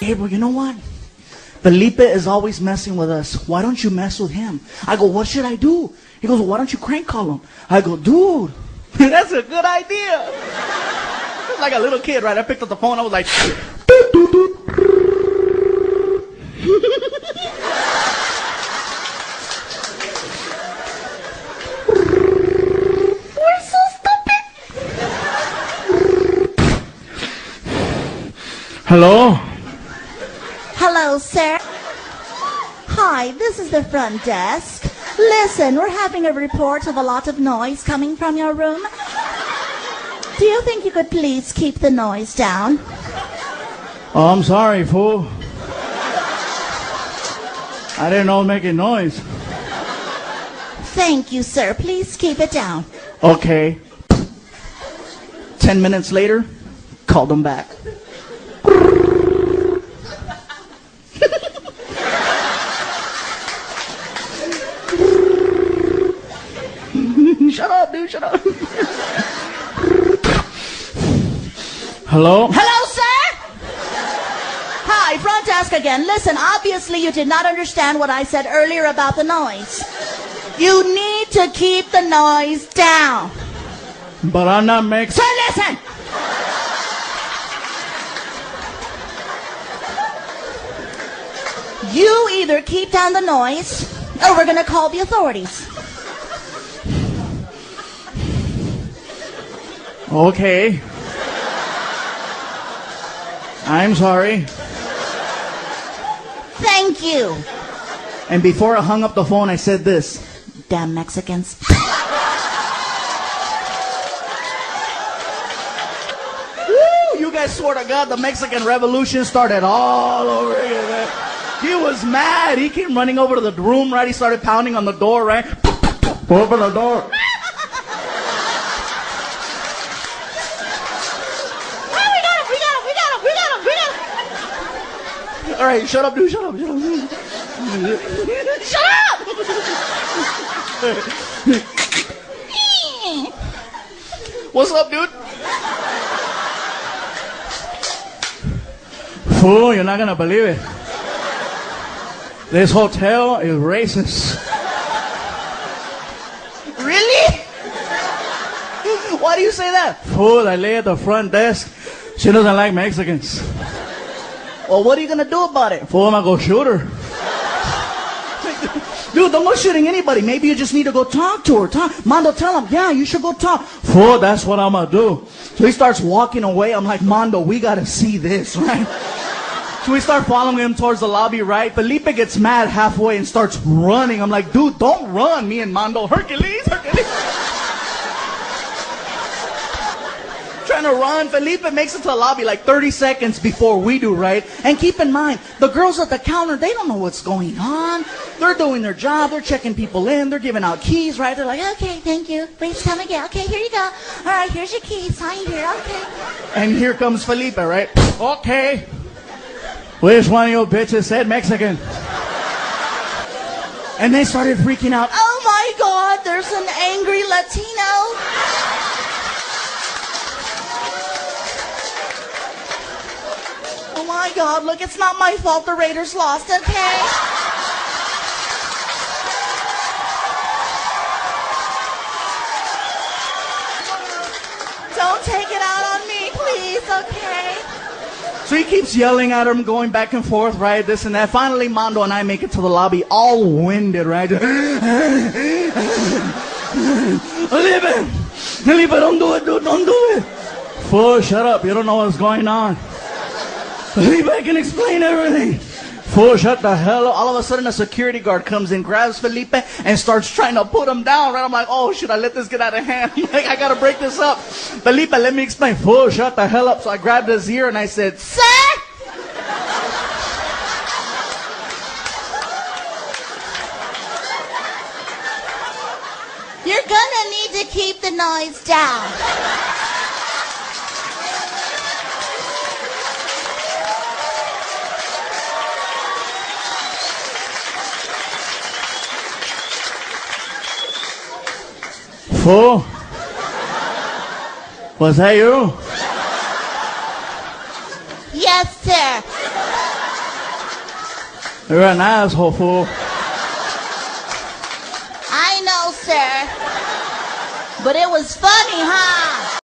Gabriel, you know what? Felipe is always messing with us. Why don't you mess with him? I go, what should I do? He goes, well, why don't you crank call him? I go, dude, that's a good idea. Like a little kid, right? I picked up the phone. I was like, doot, doot, doot. We're so stupid. Hello? Hello, sir. Hi, this is the front desk. Listen, we're having a report of a lot of noise coming from your room. Do you think you could please keep the noise down? Oh, I'm sorry, fool. I didn't know making noise. Thank you, sir. Please keep it down. Okay. 10 minutes later, called him back. Shut up, dude, shut up. Hello? Hello, sir? Hi, front desk again. Listen, obviously you did not understand what I said earlier about the noise. You need to keep the noise down. But I'm not making... Sir, listen! You either keep down the noise, or we're gonna call the authorities. Okay. I'm sorry. Thank you. And before I hung up the phone, I said this. Damn Mexicans. Woo! You guys swear to God, the Mexican Revolution started all over again, man. He was mad. He came running over to the room, right? He started pounding on the door, right? Open the door. All right, shut up, dude. Shut up. Shut up. Shut up! What's up, dude? Fool, you're not gonna believe it. This hotel is racist. Really? Why do you say that? Fool, I lay at the front desk. She doesn't like Mexicans. Well, what are you gonna do about it? Fool, I'm gonna go shoot her. Dude, don't go shooting anybody. Maybe you just need to go talk to her. Mondo, tell him, yeah, you should go talk. Fool, that's what I'm gonna do. So he starts walking away. I'm like, Mondo, we gotta see this, right? So we start following him towards the lobby, right? Felipe gets mad halfway and starts running. I'm like, dude, don't run. Me and Mondo, Hercules. Trying to run. Felipe makes it to the lobby like 30 seconds before we do, right? And keep in mind, the girls at the counter, they don't know what's going on. They're doing their job. They're checking people in. They're giving out keys, right? They're like, okay, thank you. Please come again. Okay, here you go. All right, here's your keys. Sign here. Okay. And here comes Felipe, right? Okay. Which one of you bitches said Mexican? And they started freaking out. Oh my God, there's an angry Latino. Oh my God, look, it's not my fault the Raiders lost, okay? Don't take it out on me, please, okay? So he keeps yelling at him, going back and forth, right, this and that. Finally, Mondo and I make it to the lobby, all winded, right? Felipe, don't do it, dude, don't do it. Fool, shut up, you don't know what's going on. Felipe, I can explain everything. Fool, shut the hell up. All of a sudden, a security guard comes in, grabs Felipe, and starts trying to put him down, right? I'm like, oh, should I let this get out of hand? Like, I gotta break this up. Felipe, let me explain. Fool, shut the hell up. So I grabbed his ear and I said, Sir? You're gonna need to keep the noise down. Fool, was that you? Yes, sir. You're an asshole, fool. I know, sir. But it was funny, huh?